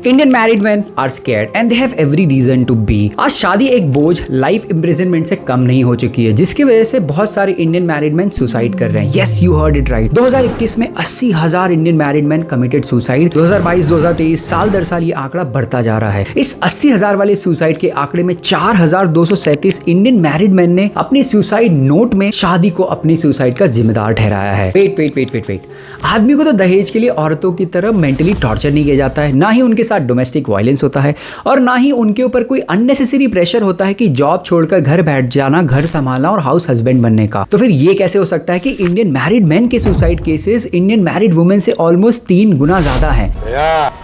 Indian married man are scared and they have every reason to be. आज शादी एक बोझ, लाइफ इम्प्रिजनमेंट से कम नहीं हो चुकी है, जिसकी वजह से बहुत सारे इंडियन मैरिड मैन सुसाइड कर रहे हैं। Yes, you heard it right. 2021 में 80,000 Indian married man committed suicide. 2022-2023 साल दर साल ये आंकड़ा बढ़ता जा रहा है। इस 80,000 वाले सुसाइड के आंकड़े में 4,237 इंडियन मैरिड मैन ने अपनी सुसाइड नोट में शादी को अपनी सुसाइड का जिम्मेदार ठहराया है। वेट। आदमी को तो दहेज के लिए औरतों की तरह मेंटली टॉर्चर नहीं किया जाता है, ना ही उनके साथ डोमेस्टिक वायलेंस होता है, और ना ही उनके ऊपर कोई अननेसेसरी प्रेशर होता है कि जॉब छोड़कर घर बैठ जाना, घर संभालना और हाउस हस्बैंड बनने का। तो फिर ये कैसे हो सकता है कि इंडियन मैरिड मैन के suicide cases Indian married women से ऑलमोस्ट 3 गुना ज्यादा है?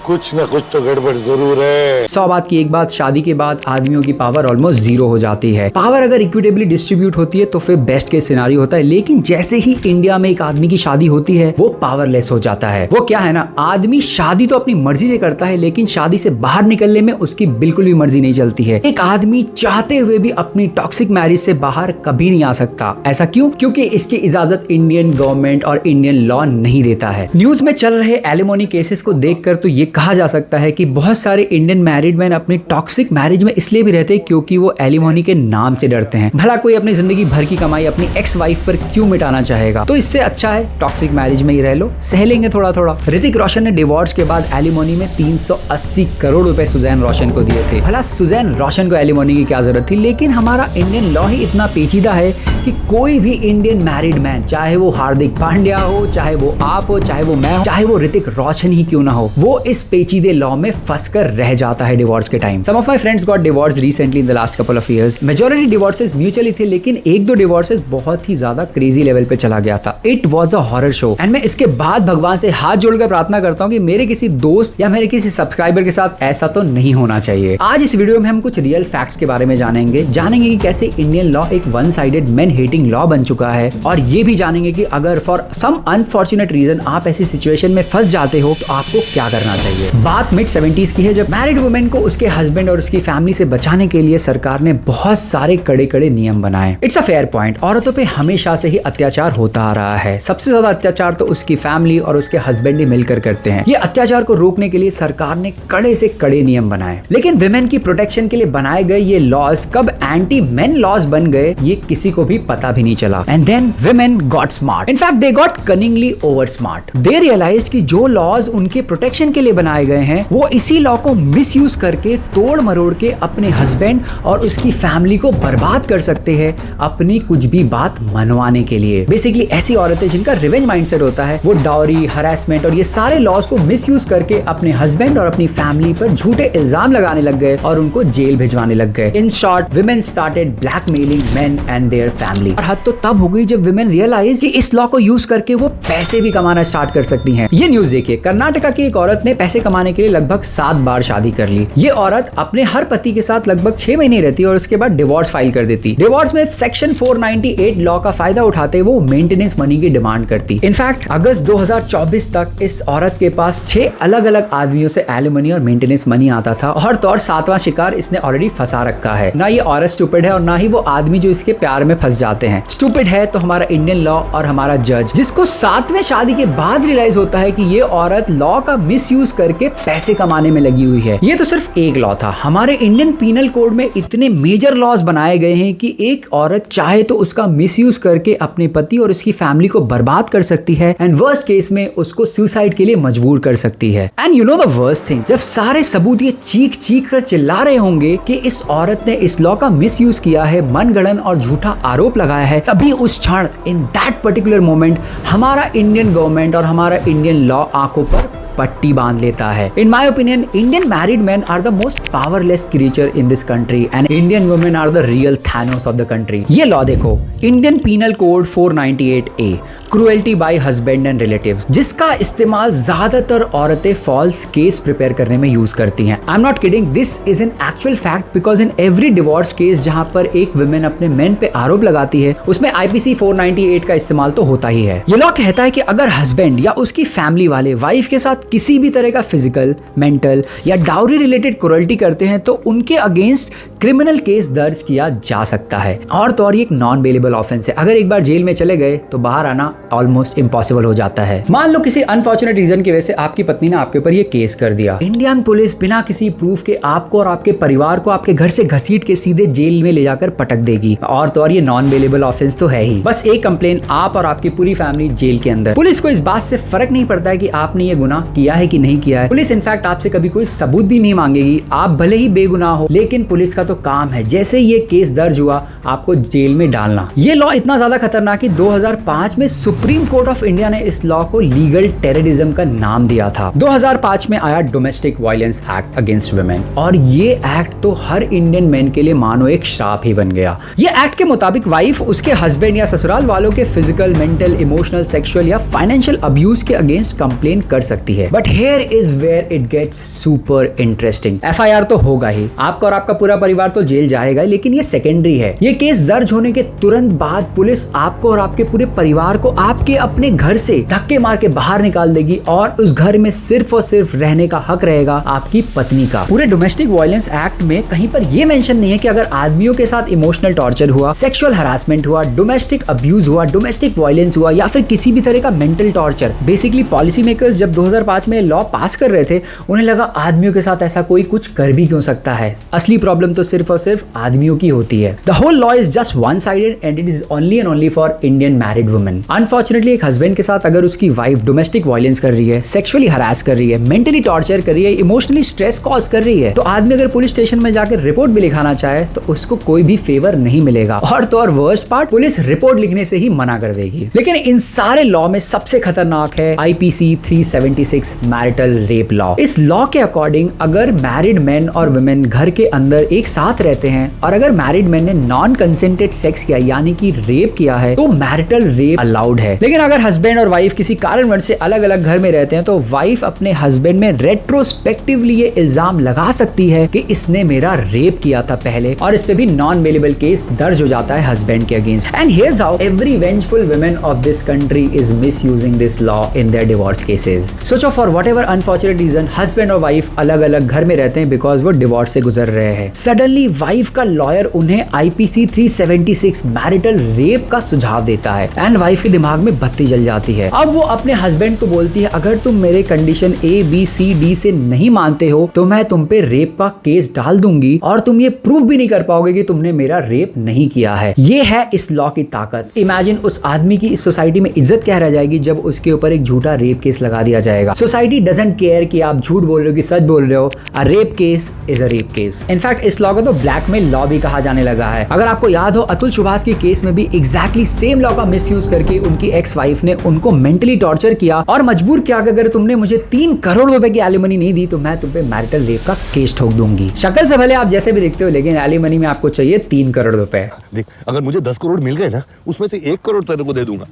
कुछ ना कुछ तो गड़बड़ जरूर है। 100 बात की एक बात, शादी के बाद आदमियों की पावर ऑलमोस्ट 0 हो जाती है। पावर अगर इक्विटेबली डिस्ट्रीब्यूट होती है तो फिर बेस्ट केस सिनेरियो होता है, लेकिन जैसे ही इंडिया में एक आदमी की शादी होती है वो पावरलेस हो जाता है। वो क्या है ना, आदमी शादी तो अपनी मर्जी से करता है, लेकिन शादी से बाहर निकलने में उसकी बिल्कुल भी मर्जी नहीं चलती है। एक आदमी चाहते हुए भी अपनी टॉक्सिक मैरिज से बाहर कभी नहीं आ सकता। ऐसा क्यों? क्योंकि इसकी इजाजत इंडियन गवर्नमेंट और इंडियन लॉ नहीं देता है। न्यूज में चल रहे एलिमोनी केसेस को देखकर तो ये कहा जा सकता है कि बहुत सारे इंडियन मैरिड मैन अपनी टॉक्सिक मैरिज में इसलिए भी रहते हैं क्योंकि वो एलिमोनी के नाम से डरते हैं। भला कोई अपनी जिंदगी भर की कमाई अपनी एक्स वाइफ पर क्यों मिटाना चाहेगा? तो इससे अच्छा है टॉक्सिक मैरिज में ही रह लो, सह लेंगे थोड़ा थोड़ा। ऋतिक रोशन ने डिवोर्स के बाद एलिमोनी में 380 करोड़ रुपए सुजैन रोशन को दिए थे। भला सुजैन रोशन को एलिमोनी की क्या जरूरत थी? लेकिन हमारा इंडियन लॉ ही इतना पेचीदा है कि कोई भी इंडियन मैरिड मैन, चाहे वो हार्दिक पांड्या हो, चाहे वो आप हो, चाहे वो मैं हो, चाहे वो ऋतिक रोशन ही क्यों ना हो, वो इस पेचीदे लॉ में फंस कर रह जाता है डिवोर्स के time. Some of my friends got divorce recently in the last couple of years. Majority divorces mutually थे, लेकिन 1-2 डिवोर्सेस बहुत ही ज्यादा क्रेजी लेवल पे चला गया था। It was a horror show and मैं इसके बाद भगवान से हाथ जोड़कर प्रार्थना करता हूँ कि मेरे किसी दोस्त या मेरे किसी सब्सक्राइबर के साथ ऐसा तो नहीं होना चाहिए। आज इस वीडियो में हम कुछ रियल फैक्ट्स के बारे में जानेंगे कि कैसे इंडियन लॉ एक one sided main hating law बन चुका है, और ये भी जानेंगे कि अगर फॉर सम अनफॉर्चुनेट रीजन आप ऐसी सिचुएशन में फंस जाते हो तो आपको क्या करना चाहिए। बात मिड 70s की है, जब मैरिड वुमेन को उसके हस्बैंड और उसकी फैमिली से बचाने के लिए सरकार ने बहुत सारे कड़े नियम बनाए। इट्स अ फेयर पॉइंट, औरतों पे हमेशा से ही अत्याचार होता आ रहा है। सबसे ज्यादा अत्याचार तो उसकी फैमिली और उसके हस्बैंड ही मिलकर करते हैं। ये अत्याचार को रोकने के लिए सरकार ने कड़े से कड़े नियम बनाए, लेकिन विमेन की प्रोटेक्शन के लिए बनाए गए ये लॉज कब एंटी मेन लॉज बन गए ये किसी को भी पता भी नहीं चला। And then women got smart, in fact they got cunningly over smart. They realise कि जो लॉज उनके प्रोटेक्शन के लिए बनाए गए हैं वो इसी लॉ को मिसयूज करके तोड़ मरोड़ के अपने हस्बैंड और उसकी फैमिली को बर्बाद कर सकते हैं अपनी कुछ भी बात मनवाने के लिए। बेसिकली ऐसी औरतें जिनका रिवेंज माइंडसेट होता है, वो डाउरी, हरासमेंट और ये सारे लॉज को मिसयूज करके अपने हस्बैंड और अपनी फैमिली पर झूठे इल्जाम लगाने लग गए और उनको जेल भिजवाने लग गए। In short, women started blackmailing main and their family. और हद तो तब हो गई जब विमेन रियलाइज कि इस लॉ को यूज करके वो पैसे भी कमाना स्टार्ट कर सकती हैं। ये न्यूज देखिए, कर्नाटका की एक औरत ने पैसे कमाने के लिए लगभग 7 बार शादी कर ली। ये औरत अपने हर पति के साथ लगभग 6 महीने रहती और उसके बाद डिवोर्स फाइल कर देती। डिवोर्स में सेक्शन 498 लॉ का फायदा उठाते वो मेंटेनेंस मनी की डिमांड करती। इनफैक्ट अगस्त 2024 तक इस औरत के पास 6 अलग अलग आदमियों से एलिमनी और मेंटेनेंस मनी आता था, और तो और 7वां शिकार इसने ऑलरेडी फंसा रखा है। ना ये औरत स्टूपिड है और ना ही वो आदमी जो इसके प्यार में फंस जाते हैं। स्टूपिड है तो हमारा इंडियन लॉ और हमारा जज, जिसको 7वें शादी के बाद रियलाइज होता है कि ये औरत लॉ का मिसयूज करके पैसे कमाने में लगी हुई है। ये तो सिर्फ एक लॉ था। हमारे इंडियन पीनल कोड में इतने मेजर लॉज बनाए गए हैं कि एक औरत चाहे तो उसका मिसयूज करके अपने पति और उसकी फैमिली को बर्बाद कर सकती है, एंड वर्स्ट केस में उसको सुसाइड के लिए मजबूर कर सकती है। And you know the worst thing, जब सारे सबूत ये चीख चीख कर चिल्ला रहे होंगे कि इस औरत ने इस लॉ का मिसयूज किया है, मनगढ़ंत और झूठा आरोप लगाया है, तभी उस क्षण इन दैट पर्टिकुलर मोमेंट हमारा इंडियन गवर्नमेंट और हमारा इंडियन लॉ आंखों पर पट्टी बांध लेता है। In my opinion, Indian married man are the most powerless creature in this country and Indian women are the real Thanos of the country. ये लॉ देखो, Indian penal code 498A, cruelty by husband and relatives, जिसका इस्तेमाल ज्यादातर औरतें false case prepare करने में use करती हैं। आई am not kidding, this is an actual fact because in every divorce case जहां पर एक वुमेन अपने मेन पे आरोप लगाती है, उसमें IPC 498 का इस्तेमाल तो होता ही है। ये लॉ कहता है कि अगर हस्बैंड या उसकी फैमिली वाले वाइफ के साथ किसी भी तरह का फिजिकल, मेंटल या डाउरी रिलेटेड क्रूरल्टी करते हैं तो उनके अगेंस्ट क्रिमिनल केस दर्ज किया जा सकता है। और तो और ये एक नॉन बेलेबल ऑफेंस है। अगर एक बार जेल में चले गए तो बाहर आना ऑलमोस्ट इम्पॉसिबल हो जाता है। मान लो किसी अनफॉर्चुनेट रीजन की वजह से आपकी पत्नी ने आपके ऊपर ये केस कर दिया। इंडियन पुलिस बिना किसी प्रूफ के आपको और आपके परिवार को आपके घर से घसीट के सीधे जेल में ले जाकर पटक देगी। और तो और ये नॉन बेलेबल ऑफेंस तो है ही। बस एक कंप्लेन, आप और आपकी पूरी फैमिली जेल के अंदर। पुलिस को इस बात से फर्क नहीं पड़ता है कि आपने ये गुनाह किया है कि नहीं किया है। पुलिस इनफैक्ट आपसे कभी कोई सबूत भी नहीं मांगेगी। आप भले ही बेगुनाह हो, लेकिन पुलिस का तो काम है जैसे ये केस दर्ज हुआ आपको जेल में डालना। ये लॉ इतना ज्यादा खतरनाक कि 2005 में सुप्रीम कोर्ट ऑफ इंडिया ने इस लॉ को लीगल टेररिज्म का नाम दिया था। 2005 में आया domestic violence act against women और ये एक्ट तो हर इंडियन मैन के लिए मानो एक श्राप ही बन गया। ये एक्ट के मुताबिक वाइफ उसके हस्बैंड या ससुराल वालों के फिजिकल, मेंटल, इमोशनल, सेक्सुअल या फाइनेंशियल अब्यूज के अगेंस्ट कंप्लेन कर सकती है। But here is where it gets super interesting. FIR तो होगा ही, आपका और आपका पूरा परिवार तो जेल जाएगा, लेकिन ये सेकेंडरी है। ये केस दर्ज होने के तुरंत बाद पुलिस आपको और आपके पूरे परिवार को आपके अपने घर से धक्के मार के बाहर निकाल देगी और उस घर में सिर्फ और सिर्फ रहने का हक रहेगा आपकी पत्नी का। पूरे डोमेस्टिक वायलेंस एक्ट में कहीं पर यह मेंशन नहीं है कि अगर आदमियों के साथ इमोशनल टॉर्चर हुआ, सेक्सुअल हरासमेंट हुआ, डोमेस्टिक अब्यूज हुआ, डोमेस्टिक वायलेंस हुआ या फिर किसी भी तरह का mental torture. Basically policy makers जब 2005 में लॉ पास कर रहे थे, उन्हें लगा आदमियों के साथ ऐसा कोई कुछ कर भी क्यों सकता है। असली प्रॉब्लम तो सिर्फ और सिर्फ आदमियों की होती है। The whole law is just one sided and it is only and only for Indian married women. Unfortunately एक हस्बैंड के साथ अगर उसकी वाइफ डोमेस्टिक वायलेंस कर रही है, सेक्सुअली हरास कर रही है, मेंटली टॉर्चर कर रही है, इमोशनली स्ट्रेस कॉज कर रही है, तो आदमी अगर पुलिस स्टेशन में जाकर रिपोर्ट भी लिखाना चाहे तो उसको कोई भी फेवर नहीं मिलेगा। और तो और वर्स्ट पार्ट, पुलिस रिपोर्ट लिखने से ही मना कर देगी। लेकिन इन सारे लॉ में सबसे खतरनाक है आईपीसी 376 मैरिटल रेप लॉ। इस लॉ के अकॉर्डिंग अगर मैरिड मैन और वुमेन घर के अंदर एक साथ रहते हैं और अगर मैरिड मैन ने नॉन कंसेंटेड सेक्स किया यानी कि रेप किया है तो मैरिटल रेप अलाउड है। लेकिन अगर हस्बैंड और वाइफ किसी कारणवश से अलग अलग घर में रहते हैं तो वाइफ अपने हस्बैंड में रेट्रोस्पेक्टिवली ये इल्जाम लगा सकती है कि इसने मेरा रेप किया था पहले और इस पे भी नॉन बेलेबल केस दर्ज हो जाता है हस्बैंड के against. And here's how every vengeful women of this country is misusing this law in their divorce cases. सोचो for whatever unfortunate reason husband और वाइफ अलग अलग घर में रहते हैं बिकॉज वो डिवोर्स से गुजर रहे हैं। सडनली वाइफ का लॉयर उन्हें आईपीसी 376 मैरिटल रेप का सुझाव देता है एंड वाइफ के दिमाग में बत्ती जल जाती है। अब वो अपने हस्बैंड को बोलती है अगर तुम मेरे कंडीशन ABCD से नहीं मानते हो तो मैं तुम पे रेप का केस डाल दूंगी और तुम ये प्रूव भी नहीं कर पाओगे कि तुमने मेरा रेप नहीं किया है। ये है इस लॉ की ताकत। इमेजिन उस आदमी की इस सोसाइटी में इज्जत क्या रह जाएगी जब उसके ऊपर एक झूठा रेप केस लगा दिया जाएगा। सोसाइटी डजंट केयर कि आप झूठ बोल रहे हो कि सच बोल रहे हो। A rape case is a rape case. In fact इस लॉ को तो ब्लैकमेल लॉ भी कहा जाने लगा है। अगर आपको याद हो अतुल सुभाष के केस में भी एग्जैक्टली सेम लॉ का मिसयूज करके उनकी एक्स वाइफ ने उनको मेंटली टॉर्चर किया और मजबूर किया कि अगर तुमने मुझे 3 करोड़ रुपए की एलिमनी नहीं दी तो मैं तुम पे मैरिटल रेप का केस ठोक दूंगी। शक्ल से भले आप जैसे भी दिखते हो लेकिन एलिमनी में आपको चाहिए 3 करोड़ रुपए। देख अगर मुझे 10 करोड़ मिल गए ना उसमें से 1 करोड़ तेरे को दे दूंगा।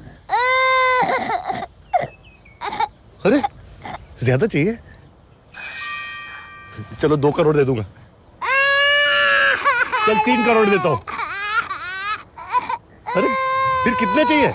अरे ज्यादा चाहिए? चलो 2 करोड़ दे दूंगा। चल 3 करोड़ देता हूं। अरे फिर कितने चाहिए?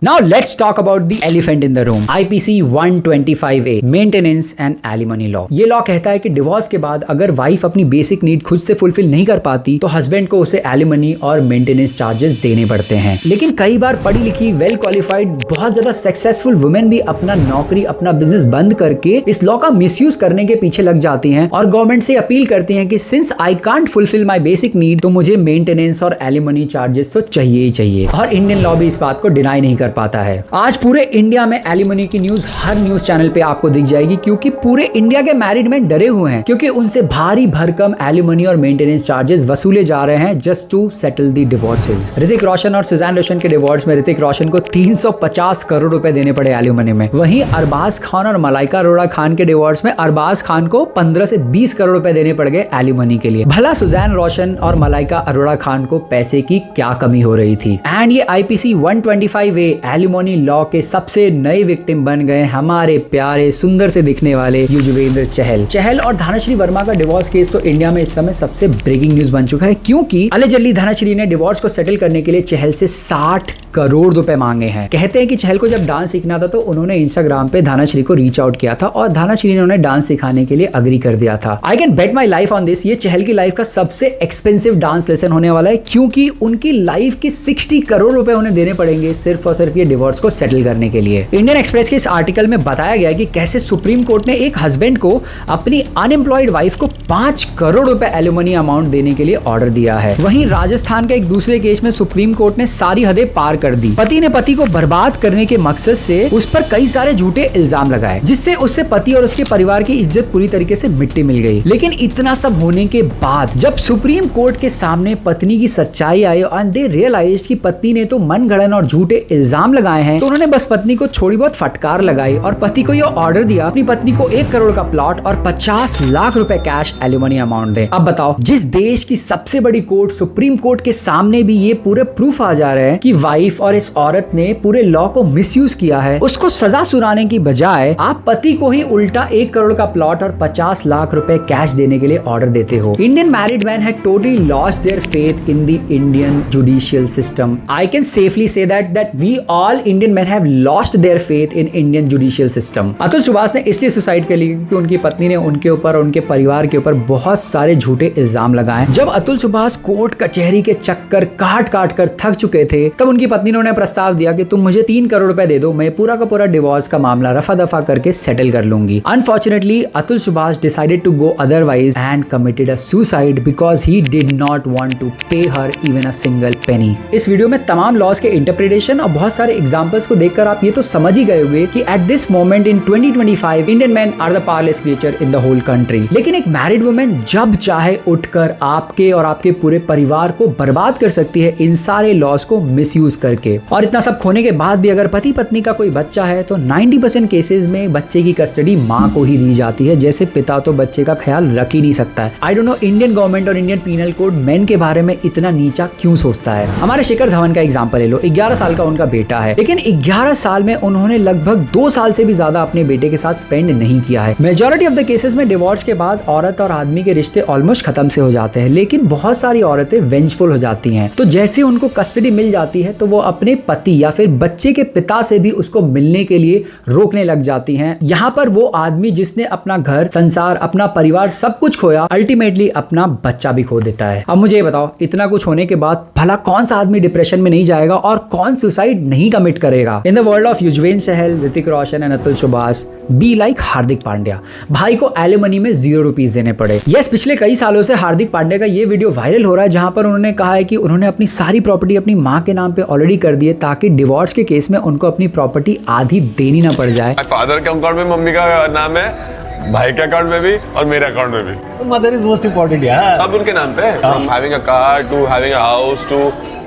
Now let's talk about the elephant in the room. IPC 125A Maintenance and Alimony Law. ये लॉ कहता है कि डिवोर्स के बाद अगर वाइफ अपनी बेसिक नीड खुद से फुलफिल नहीं कर पाती तो हस्बैंड को उसे एलिमनी और मेंटेनेंस चार्जेस देने पड़ते हैं। लेकिन कई बार पढ़ी लिखी, वेल क्वालिफाइड, बहुत ज्यादा सक्सेसफुल वुमेन भी अपना नौकरी, अपना बिजनेस बंद करके इस लॉ का मिसयूज करने के पीछे लग जाती हैं और गवर्नमेंट से अपील करती हैं कि since I can't fulfil my basic need तो मुझे मेंटेनेंस और एलिमनी चार्जेस तो चाहिए ही चाहिए। और इंडियन लॉ भी इस बात को डिनाई नहीं कर पाता है। आज पूरे इंडिया में एलिमनी की न्यूज हर न्यूज चैनल पे आपको दिख जाएगी क्योंकि पूरे इंडिया के मैरिड मैन डरे हुए हैं क्योंकि उनसे भारी भरकम एलिमनी और मेंटेनेंस चार्जेस वसूले जा रहे हैं just to settle the divorces. Hrithik Roshan और सुजैन रोशन के डिवोर्स में ऋतिक रोशन को 350 करोड़ रुपए देने पड़े एलिमनी में। वहीं अरबाज खान और मलाइका अरोड़ा खान के डिवोर्स में अरबाज खान को 15 से 20 करोड़ रुपए देने पड़ गए एलिमनी के लिए। भला सुजैन रोशन और मलाइका अरोड़ा खान को पैसे की क्या कमी हो रही थी। एंड ये IPC 125A एलिमोनी लॉ के सबसे नए विक्टिम बन गए हमारे प्यारे सुंदर से दिखने वाले युजवेंद्र चहल और धनश्री वर्मा का डिवोर्स केस तो इंडिया में इस समय सबसे ब्रेकिंग न्यूज बन चुका है, क्योंकि अलेजली धनश्री ने डिवोर्स को सेटल करने के लिए चहल से 60 करोड़ रुपए मांगे हैं। कहते हैं कि चहल को जब डांस सीखना था तो उन्होंने इंस्टाग्राम पे धनश्री को रीच आउट किया था और धनश्री ने उन्हें डांस सिखाने के लिए अग्री कर दिया था। I can bet my life on this, ये चहल की लाइफ का सबसे एक्सपेंसिव डांस लेसन होने वाला है, क्योंकि उनकी लाइफ के 60 करोड़ रुपए उन्हें देने पड़ेंगे सिर्फ और सिर्फ ये डिवोर्स को सेटल करने के लिए। इंडियन एक्सप्रेस के इस आर्टिकल में बताया गया कि कैसे सुप्रीम कोर्ट ने एक हस्बैंड को अपनी अनएम्प्लॉयड वाइफ को 5 करोड़ रुपए एलिमनी अमाउंट देने के लिए ऑर्डर दिया है। वहीं राजस्थान के एक दूसरे केस में सुप्रीम कोर्ट ने सारी हदें पार कर दी। पति ने पति को बर्बाद करने के मकसद से उस पर कई सारे झूठे इल्जाम लगाए, जिससे उससे पति और उसके परिवार की इज्जत पूरी तरीके से मिट्टी मिल गई। लेकिन इतना सब होने के बाद जब सुप्रीम कोर्ट के सामने पत्नी की सच्चाई आई और दे रियलाइज्ड कि पत्नी ने तो मनगढ़ंत और झूठे इल्जाम लगाए हैं, तो उन्होंने बस पत्नी को थोड़ी बहुत फटकार लगाई और पति को यह ऑर्डर दिया अपनी पत्नी को 1 करोड़ का प्लॉट और 50 लाख रुपए कैश एलिमनी अमाउंट दे। अब बताओ, जिस देश की सबसे बड़ी कोर्ट सुप्रीम कोर्ट के सामने भी ये पूरे प्रूफ आ जा रहे हैं कि वाइफ और इस औरत ने पूरे लॉ को मिसयूज किया है, उसको सजा सुनाने की बजाय आप पति को ही उल्टा 1 करोड़ का प्लॉट और 50 लाख रुपए कैश देने के लिए ऑर्डर देते हो। Indian married man had totally lost their faith in the Indian judicial system. I can safely say that we all Indian man have lost their faith in Indian judicial system. Atul Subhash ने इसलिए suicide कर ली क्योंकि उनकी पत्नी ने उनके ऊपर और उनके परिवार के ऊपर बहुत सारे झूठे इल्जाम लगाए। जब अतुल सुभाष कोर्ट कचहरी के चक्कर काट काट कर थक चुके थे, तब उनकी पत्नी ने उन्हें प्रस्ताव दिया कि तुम मुझे 3 करोड़ रुपए दे दो, मैं पूरा का पूरा डिवोर्स का मामला रफा दफा करके सेटल कर लूंगी। Unfortunately Atul Subhash decided to go otherwise and committed a suicide because he did not want to pay her even a single penny. इस वीडियो में तमाम लॉज के इंटरप्रिटेशन और बहुत सारे एग्जांपल्स को देखकर आप ये तो समझ ही गए होंगे कि at this moment in 2025 Indian man are the powerless creature in the whole country. लेकिन एक मैरिड वुमेन जब चाहे उठकर आपके और आपके पूरे परिवार को बर्बाद कर सकती है इन सारे लॉज को मिसयूज करके। और इतना सब खोने के बाद भी अगर पति पत्नी का कोई बच्चा है तो 90% केसेस में बच्चे की कस्टडी माँ को ही दी जाती है, जैसे पिता तो बच्चे का ख्याल रख ही नहीं सकता है। I don't know Indian government और इंडियन पीनल कोड मेन के बारे में इतना नीचा क्यों सोचता है। हमारे शिखर धवन का एग्जांपल ले लो, 11 साल का उनका बेटा है, लेकिन 11 साल में उन्होंने लगभग 2 साल से भी ज्यादा अपने बेटे के साथ स्पेंड नहीं किया है। मेजॉरिटी ऑफ द केसेस में डिवोर्स के बाद औरत और आदमी के रिश्ते ऑलमोस्ट खत्म से हो जाते हैं, लेकिन बहुत सारी औरतें वेंजफुल हो जाती हैं। तो जैसे उनको कस्टडी मिल जाती है तो वो अपने पति या फिर बच्चे के पिता से भी उसको मिलने के लिए रोकने लग जाती हैं। यहाँ पर वो आदमी जिसने अपना घर संसार अपना परिवार सब कुछ खोया, अल्टीमेटली अपना बच्चा भी खो देता है। अब मुझे ये बताओ, इतना कुछ होने के बाद भला कौन सा आदमी डिप्रेशन में नहीं जाएगा और कौन सुसाइड नहीं कमिट करेगा। In the world of Yuzvendra Chahal, Hrithik Roshan and Atul Subhash, be like Hardik Pandya. भाई को एलिमनी में 0 रुपीज देने पड़े। यस, पिछले कई सालों से हार्दिक पांड्या का ये वीडियो वायरल हो रहा है जहां पर उन्होंने कहा है कि उन्होंने अपनी सारी प्रॉपर्टी अपनी माँ के नाम पे ऑलरेडी कर दी है ताकि डिवोर्स के केस में उनको अपनी प्रॉपर्टी आधी देनी ना पड़ जाए। फादर के अकाउंट में मम्मी का नाम है, भाई के अकाउंट में भी और मेरे अकाउंट में भी। मदर इज मोस्ट इम्पोर्टेंट यार, सब उनके नाम पे। From having a car to having a house to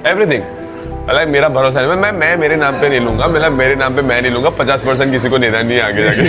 everything. Like मेरा भरोसा नहीं, मैं मेरे नाम पे नहीं लूंगा, मतलब मेरे नाम पे मैं नहीं लूंगा, 50% किसी को देना नहीं आगे जाके।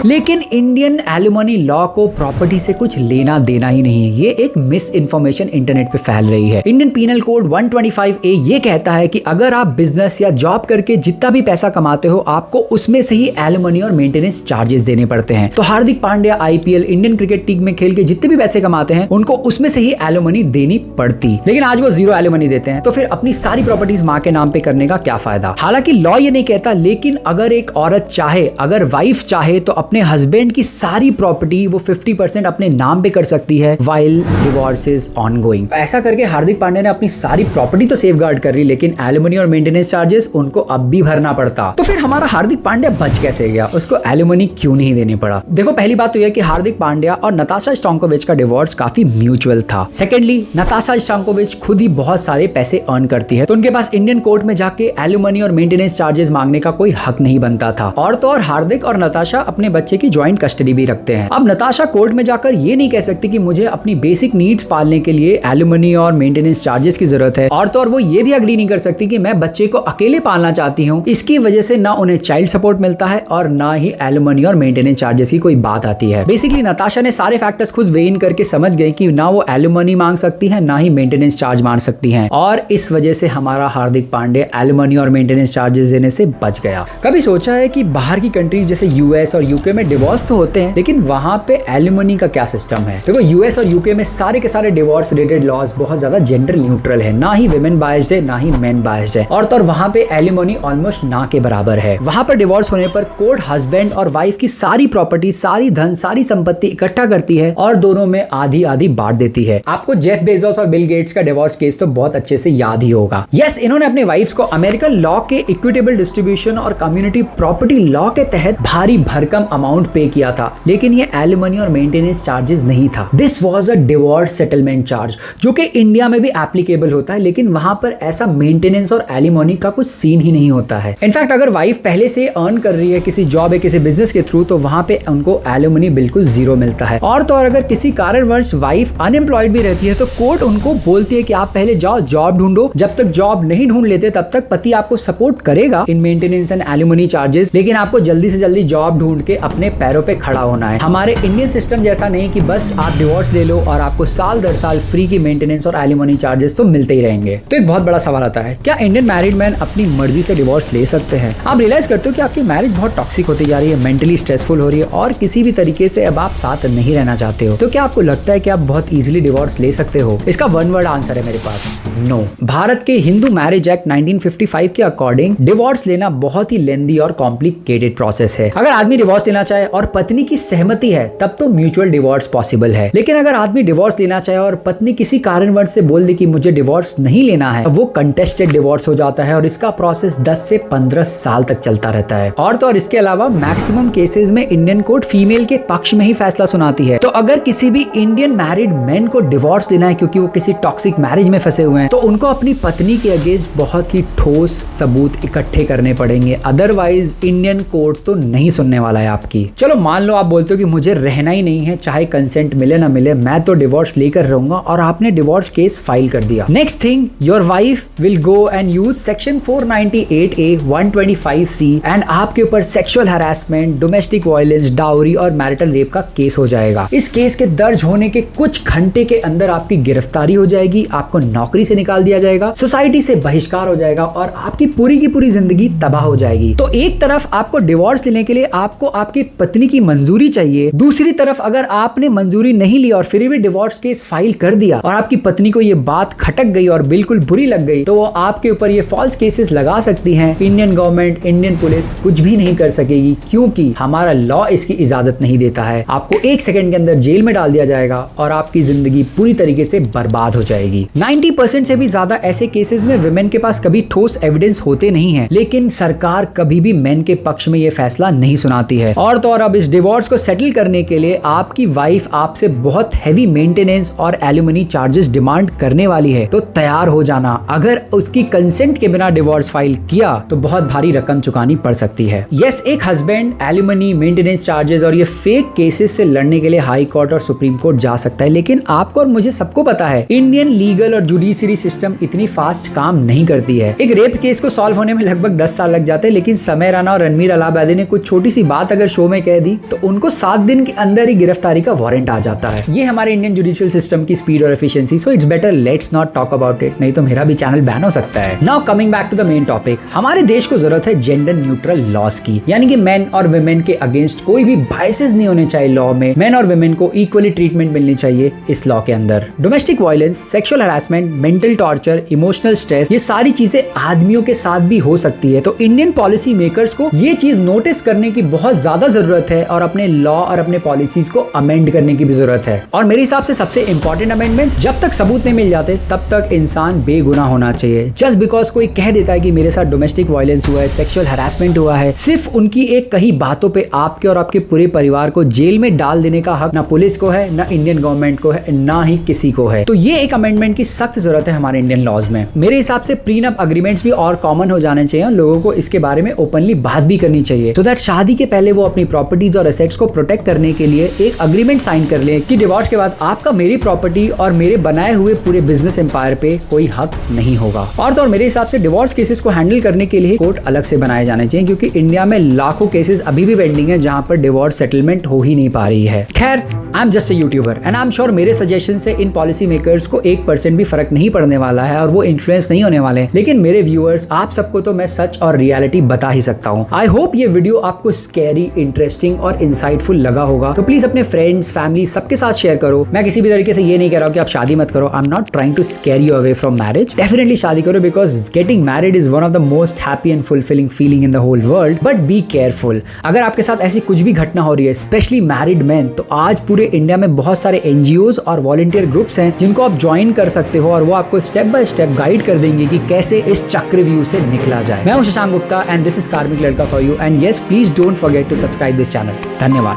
लेकिन इंडियन एलिमनी लॉ को प्रॉपर्टी से कुछ लेना देना ही नहीं है, ये एक मिस इन्फॉर्मेशन इंटरनेट पे फैल रही है। इंडियन पीनल कोड 125A ये कहता है कि अगर आप बिजनेस या जॉब करके जितना भी पैसा कमाते हो आपको उसमें से ही एलिमनी और मेंटेनेंस चार्जेस देने पड़ते हैं। तो Hardik Pandya IPL Indian cricket team में खेल के जितने भी पैसे कमाते हैं उनको उसमें से ही एलिमनी देनी पड़ती, लेकिन आज वो 0 एलिमनी देते हैं। तो फिर अपनी सारी प्रॉपर्टीज माँ के नाम पे करने का क्या फायदा। हालांकि लॉ ये नहीं कहता, लेकिन अगर एक औरत चाहे, अगर वाइफ चाहे तो अपने हस्बैंड की सारी प्रॉपर्टी वो 50% अपने नाम पे कर सकती है व्हाइल डिवोर्स इज ऑनगोइंग। ऐसा करके हार्दिक पांड्या ने अपनी सारी प्रॉपर्टी तो सेफगार्ड कर ली, लेकिन एलिमनी और मेंटेनेंस चार्जेस उनको अब भी भरना पड़ता। तो फिर हमारा हार्दिक पांड्या बच कैसे गया, उसको एलिमनी क्यों नहीं देने पड़ा। देखो, पहली बात तो यह कि हार्दिक पांड्या और नताशा स्टोंकोविच का डिवोर्स काफी म्यूचुअल था। सेकेंडली, नताशा स्टोंकोविच खुद ही बहुत सारे पैसे अर्न करती है, तो उनके पास इंडियन कोर्ट में जाके एलिमनी और मेंटेनेंस चार्जेस मांगने का कोई हक नहीं बनता था। और तो और हार्दिक और नताशा अपने बच्चे की ज्वाइंट कस्टडी भी रखते हैं। अब नताशा कोर्ट में जाकर ये नहीं कह सकती कि मुझे अपनी बेसिक नीड्स पालने के लिए एलिमनी और मेंटेनेंस चार्जेस की जरूरत है, और तो और वो ये भी अग्री नहीं कर सकती कि मैं बच्चे को अकेले पालना चाहती हूँ, इसकी वजह से ना उन्हें चाइल्ड सपोर्ट मिलता है और ना ही एलिमनी और मेंटेनेंस चार्जेस की कोई बात आती है। बेसिकली नताशा ने सारे फैक्टर्स खुद वेइन करके समझ गई कि ना वो एलिमनी मांग सकती है ना ही मेंटेनेंस चार्ज मांग सकती है, और इस वजह से हमारा हार्दिक पांडे एलिमनी और मेंटेनेंस चार्जेस देने से बच गया। कभी सोचा है कि बाहर की कंट्रीज जैसे यूएस और यूके में डिवोर्स तो होते हैं, लेकिन वहां पे एलिमनी का क्या सिस्टम है? देखो यूएस और यूके में सारे के सारे डिवोर्स रिलेटेड लॉज बहुत ज्यादा जेंडर न्यूट्रल है, ना ही विमेन बायस्ड है ना ही मेन बायस्ड है, और तो वहां पे एलिमनी ऑलमोस्ट ना के बराबर है। वहां पर डिवोर्स होने पर कोर्ट हस्बैंड और वाइफ की सारी प्रॉपर्टी, सारी धन, सारी संपत्ति इकट्ठा करती है और दोनों में आधी आधी बांट देती है। आपको जेफ बेजोस और बिल गेट्स का डिवोर्स केस तो बहुत अच्छे से याद ही होगा। यस, इन्होंने अपने वाइफ्स को अमेरिकन लॉ के इक्विटेबल डिस्ट्रीब्यूशन और कम्युनिटी प्रॉपर्टी लॉ के तहत भारी भरकम अमाउंट पे किया था, लेकिन ये एलिमनी और मेंटेनेंस चार्जेस नहीं था। This was a divorce settlement charge, जो कि इंडिया में भी एप्लीकेबल होता है, लेकिन वहां पर ऐसा मेंटेनेंस और एलिमनी का कुछ सीन ही नहीं होता है। इनफैक्ट अगर वाइफ पहले से अर्न कर रही है किसी जॉब या किसी बिजनेस के थ्रू, तो वहां पे उनको एलिमनी बिल्कुल जीरो मिलता है। और तो और अगर किसी कारणवश वाइफ अनएम्प्लॉयड भी रहती है तो कोर्ट उनको बोलती है कि आप पहले जाओ जॉब ढूंढो, जब तक जॉब नहीं ढूंढ लेते तब तक पति आपको सपोर्ट करेगा in maintenance and alimony charges, लेकिन आपको जल्दी से जल्दी जॉब ढूंढ के अपने पैरों पे खड़ा होना है। हमारे इंडियन सिस्टम जैसा नहीं कि बस आप डिवोर्स ले लो और आपको साल दर साल फ्री की मेंटेनेंस और एलिमनी चार्जेस तो मिलते ही रहेंगे। तो एक बहुत बड़ा सवाल आता है, क्या इंडियन मैरिड मैन अपनी मर्जी से डिवोर्स ले सकते हैं? आप रियलाइज करते हो कि आपकी मैरिज बहुत टॉक्सिक होती जा रही है, मेंटली स्ट्रेसफुल हो रही है और किसी भी तरीके से अब आप साथ नहीं रहना चाहते हो, तो क्या आपको लगता है कि आप बहुत इजीली डिवोर्स ले सकते हो? इसका वन वर्ड आंसर है मेरे पास, नो। भारत के हिंदू मैरिज एक्ट 1955 के अकॉर्डिंग डिवोर्स लेना बहुत ही लेंदी और कॉम्प्लिकेटेड प्रोसेस है। अगर आदमी डिवोर्स लेना चाहे और पत्नी की सहमति है तब तो म्यूचुअल डिवोर्स पॉसिबल है, लेकिन अगर आदमी डिवोर्स लेना चाहे और पत्नी किसी कारणवश से बोल दे कि मुझे डिवोर्स नहीं लेना है, वो कंटेस्टेड डिवोर्स हो जाता है और इसका प्रोसेस 10 से 15 साल तक चलता रहता है। और तो और इसके अलावा मैक्सिमम केसेस में इंडियन कोर्ट फीमेल के पक्ष में ही फैसला सुनाती है। तो अगर किसी भी इंडियन मैरिड मैन को डिवोर्स लेना है क्योंकि वो किसी टॉक्सिक मैरिज में फंसे हुए हैं, तो उनको अपनी पत्नी के अगेंस्ट बहुत ही ठोस सबूत इकट्ठे करने पड़ेंगे, अदरवाइज इंडियन कोर्ट तो नहीं सुनने वाला है आपकी। चलो मान लो आप बोलते हो कि मुझे रहना ही नहीं है, चाहे कंसेंट मिले ना मिले, मैं तो डिवोर्स लेकर रहूंगा, और आपने डिवोर्स केस फाइल कर दिया। Next thing, your wife will go and use section 498A 125C and आपके ऊपर sexual harassment, domestic violence, dowry और मैरिटल रेप का केस हो जाएगा। इस केस के दर्ज होने के कुछ घंटे के अंदर आपकी गिरफ्तारी हो जाएगी, आपको नौकरी से निकाल दिया जाएगा, सोसाइटी से बहिष्कार हो जाएगा और आपकी पूरी की पूरी जिंदगी तबाह हो जाएगी। तो एक तरफ आपको डिवोर्स लेने के लिए आपको आपकी पत्नी की मंजूरी चाहिए, दूसरी तरफ अगर आपने मंजूरी नहीं ली और फिर भी डिवोर्स केस फाइल कर दिया और आपकी पत्नी को ये बात खटक गई और बिल्कुल बुरी लग गई, तो वो आपके ऊपर ये फॉल्स केसेस लगा सकती हैं। इंडियन गवर्नमेंट, इंडियन पुलिस कुछ भी नहीं कर सकेगी, क्योंकि हमारा लॉ इसकी इजाजत नहीं देता है। आपको 1 सेकंड के अंदर जेल में डाल दिया जाएगा और आपकी जिंदगी पूरी तरीके से बर्बाद हो जाएगी। 90% से भी ज्यादा ऐसे केसेस में विमेन के पास कभी ठोस एविडेंस होते नहीं है, लेकिन सरकार कभी भी मेन के पक्ष में ये फैसला नहीं सुनाती है। और तो और अब इस डिवोर्स को सेटल करने के लिए आपकी वाइफ आपसे बहुत हैवी मेंटेनेंस और एलिमनी चार्जेस डिमांड करने वाली है, तो तैयार हो जाना। अगर उसकी कंसेंट के बिना डिवोर्स फाइल किया तो बहुत भारी रकम चुकानी पड़ सकती है। यस, एक हस्बैंड एलिमनी, मेंटेनेंस चार्जेस और ये फेक केसेस से लड़ने के लिए हाई कोर्ट और सुप्रीम कोर्ट जा सकता है, लेकिन आपको और मुझे सबको पता है इंडियन लीगल और जुडिशरी सिस्टम इतनी फास्ट काम नहीं करती है। एक रेप केस को सॉल्व होने में लगभग 10 साल लग जाते हैं, लेकिन समय राणा और रणवीर अलाहाबादी ने कुछ छोटी सी बात अगर शो में कह दी तो उनको 7 दिन के अंदर ही गिरफ्तारी का वारंट आ जाता है। ये हमारे इंडियन जुडिशियल सिस्टम की स्पीड और efficiency, so it's better let's not talk about it, नहीं तो मेरा भी चैनल बैन हो सकता है। Now coming back to the main topic, हमारे देश को जरूरत है जेंडर न्यूट्रल लॉस की, यानी कि मेन और वुमेन के अगेंस्ट कोई भी बायसेस नहीं होने चाहिए लॉ में। मेन और वुमेन को इक्वली ट्रीटमेंट मिलनी चाहिए इस लॉ के अंदर। Domestic violence, sexual harassment, mental torture, emotional stress, ये सारी चीजें आदमियों के साथ भी हो सकती है। तो इंडियन पॉलिसी मेकर्स को ये चीज नोटिस करने की बहुत ज्यादा जरूरत है और अपने लॉ और अपने पॉलिसीज को अमेंड करने की भी जरूरत है। और मेरे हिसाब से सबसे इंपॉर्टेंट अमेंडमेंट, जब तक सबूत नहीं मिल जाते तब तक इंसान बेगुनाह होना चाहिए। जस्ट बिकॉज कोई कह देता है कि मेरे साथ डोमेस्टिक वायलेंस हुआ है, सेक्सुअल हैरेसमेंट हुआ है, सिर्फ उनकी एक कही बातों पे आपके और आपके पूरे परिवार को जेल में डाल देने का हक ना पुलिस को है, ना इंडियन गवर्नमेंट को है, ना ही किसी को है। तो ये एक अमेंडमेंट की सख्त जरूरत है हमारे इंडियन लॉज में। मेरे हिसाब से प्रीनप अग्रीमेंट्स भी और कॉमन हो जाने चाहिए, लोगों को इसके बारे में ओपनली बात भी करनी चाहिए, तो दैट शादी के पहले वो अपनी प्रॉपर्टीज और एसेट्स को प्रोटेक्ट करने के लिए एक अग्रीमेंट साइन कर लें कि डिवोर्स के बाद आपका मेरी प्रॉपर्टी और मेरे बनाए हुए पूरे बिजनेस एम्पायर पे कोई हक नहीं होगा। और तो और मेरे हिसाब से डिवोर्स केसेस को हैंडल करने के लिए कोर्ट अलग से बनाए जाने चाहिए, क्योंकि इंडिया में लाखों केसेस अभी भी पेंडिंग है जहां पर डिवोर्स सेटलमेंट हो ही नहीं पा रही है। खैर, I am just a YouTuber and I am sure मेरे सजेशन से इन पॉलिसी मेकर्स को 1% भी फर्क नहीं पड़ने वाला है और वो इन्फ्लुएंस नहीं होने वाले, लेकिन मेरे व्यूअर्स आप सबको तो मैं सच और रियलिटी बता ही सकता हूँ। आई होप ये वीडियो आपको स्कैरी, इंटरेस्टिंग और इंसाइटफुल लगा होगा, तो प्लीज अपने फ्रेंड्स, फैमिली सबके साथ शेयर करो। मैं किसी भी तरीके से ये नहीं कह रहा हूँ कि आप शादी मत करो। I am not trying to scare you away from marriage. Definitely शादी करो, because getting married is one of the most happy and fulfilling feeling in the whole world, but be careful. अगर आपके साथ ऐसी कुछ भी घटना हो रही है, स्पेशली मैरिड मैन, तो आज पूरे इंडिया में बहुत सारे एनजीओज और वॉलंटियर ग्रुप्स हैं जिनको आप ज्वाइन कर सकते हो और वो आपको स्टेप बाय स्टेप गाइड कर देंगे कि कैसे इस चक्रव्यूह से निकला जाए। मैं हूं Shashank Gupta and this is karmic लड़का for you, and yes, please don't forget to subscribe this channel. धन्यवाद।